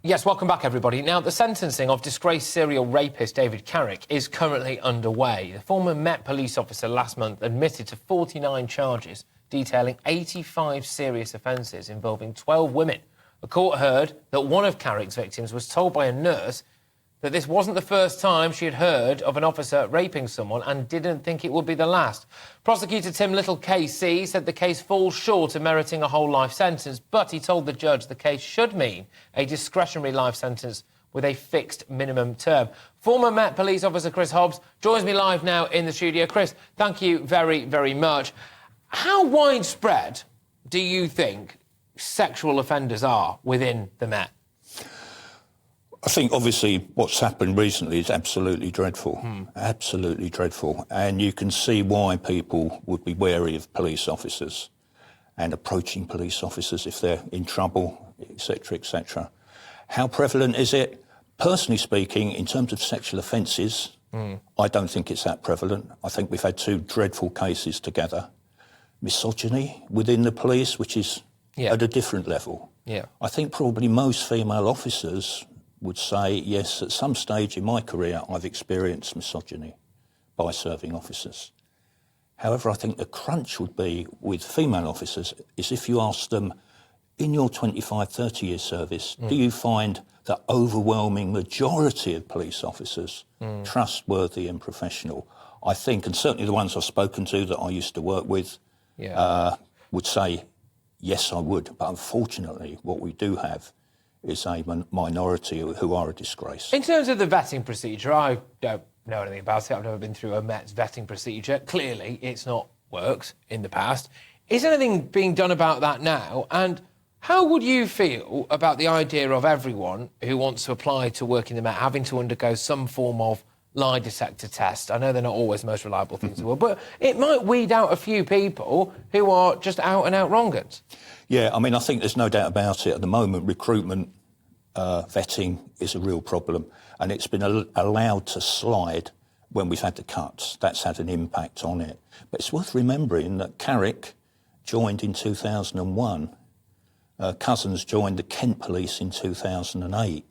Yes, welcome back, everybody. Now, the sentencing of disgraced serial rapist David Carrick is currently underway. The former Met police officer last month admitted to 49 charges, detailing 85 serious offences involving 12 women. The court heard that one of Carrick's victims was told by a nurse that this wasn't the first time she had heard of an officer raping someone and didn't think it would be the last. Prosecutor Tim Little KC said the case falls short of meriting a whole life sentence, but he told the judge the case should mean a discretionary life sentence with a fixed minimum term. Former Met police officer Chris Hobbs joins me live now in the studio. Chris, thank you very, very much. How widespread do you think sexual offenders are within the Met? I think, obviously, what's happened recently is absolutely dreadful. Absolutely dreadful. And you can see why people would be wary of police officers and approaching police officers if they're in trouble, etc., etc. How prevalent is it? Personally speaking, in terms of sexual offences, I don't think it's that prevalent. I think we've had two dreadful cases together. Misogyny within the police, which is at a different level. I think probably most female officers would say, yes, at some stage in my career, I've experienced misogyny by serving officers. However, I think the crunch would be with female officers is if you ask them, in your 25, 30-year service, do you find the overwhelming majority of police officers trustworthy and professional? I think, and certainly the ones I've spoken to that I used to work with would say, yes, I would. But unfortunately, what we do have is a minority who are a disgrace. In terms of the vetting procedure, I don't know anything about it. I've never been through a Met's vetting procedure. Clearly, it's not worked in the past. Is anything being done about that now? And how would you feel about the idea of everyone who wants to apply to work in the Met having to undergo some form of lie detector test? I know they're not always the most reliable things in the world, but it might weed out a few people who are just out-and-out wrong-uns. Yeah, I mean, I think there's no doubt about it. At the moment, recruitment vetting is a real problem, and it's been allowed to slide when we've had the cuts. That's had an impact on it. But it's worth remembering that Carrick joined in 2001. Cousins joined the Kent Police in 2008,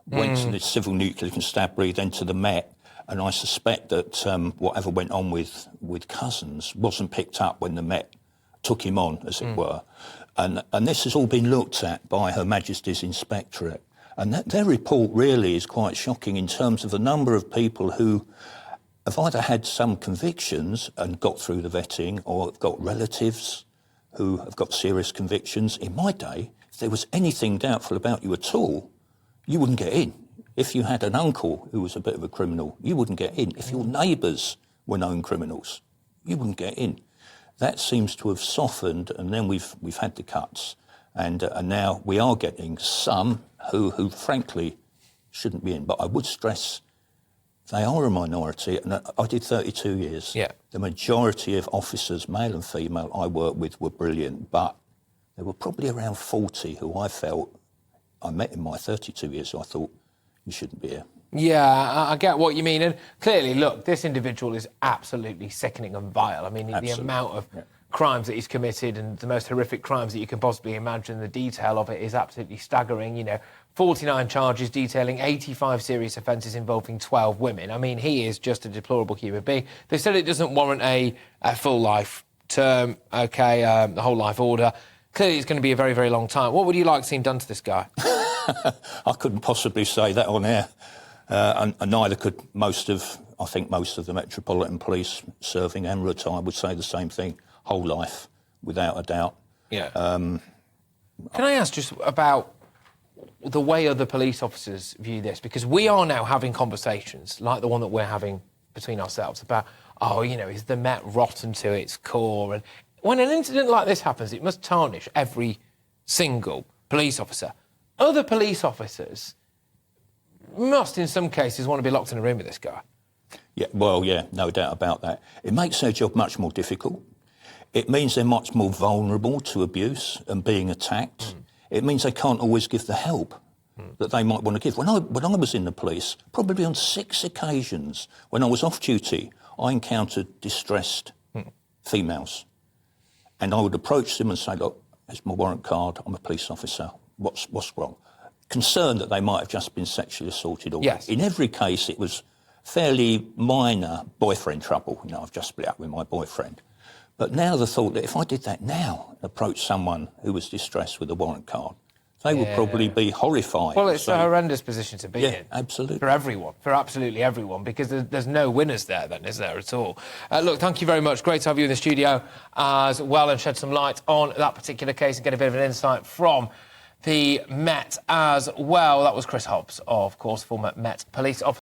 went to the Civil Nuclear Constabulary, then to the Met, and I suspect that whatever went on with Cousins wasn't picked up when the Met took him on, as it were. And this has all been looked at by Her Majesty's Inspectorate. And their report really is quite shocking in terms of the number of people who have either had some convictions and got through the vetting or have got relatives who have got serious convictions. In my day, if there was anything doubtful about you at all, you wouldn't get in. If you had an uncle who was a bit of a criminal, you wouldn't get in. If your neighbours were known criminals, you wouldn't get in. That seems to have softened, and then we've had the cuts, and now we are getting some who frankly shouldn't be in. But I would stress they are a minority, and I did 32 years. The majority of officers, male and female, I worked with were brilliant, but there were probably around 40 who I felt I met in my 32 years, so I thought, you shouldn't be here. Yeah, I get what you mean. And clearly, look, this individual is absolutely sickening and vile. I mean, the amount of crimes that he's committed and the most horrific crimes that you can possibly imagine, the detail of it is absolutely staggering. You know, 49 charges detailing 85 serious offences involving 12 women. I mean, he is just a deplorable human being. They said it doesn't warrant a full life term, the whole life order. Clearly, it's going to be a very, very long time. What would you like to see done to this guy? I couldn't possibly say that on air. And neither could most of the Metropolitan Police serving and retired would say the same thing. Whole life, without a doubt. Can I ask just about the way other police officers view this? Because we are now having conversations like the one that we're having between ourselves about, is the Met rotten to its core? And when an incident like this happens, it must tarnish every single police officer. Other police officers must, in some cases, want to be locked in a room with this guy. No doubt about that. It makes their job much more difficult. It means they're much more vulnerable to abuse and being attacked. It means they can't always give the help that they might want to give. When I was in the police, probably on 6 occasions, when I was off duty, I encountered distressed females. And I would approach them and say, look, here's my warrant card, I'm a police officer, what's wrong? concerned that they might have just been sexually assaulted. Or Yes. in every case, it was fairly minor boyfriend trouble. You know, I've just split up with my boyfriend. But now the thought that if I did that now, approach someone who was distressed with a warrant card, they would probably be horrified. Well, it's a horrendous position to be in. Absolutely. For everyone, for absolutely everyone, because there's no winners there then, is there, at all? Look, thank you very much. Great to have you in the studio as well and shed some light on that particular case and get a bit of an insight from the Met as well. That was Chris Hobbs, of course, former Met police officer.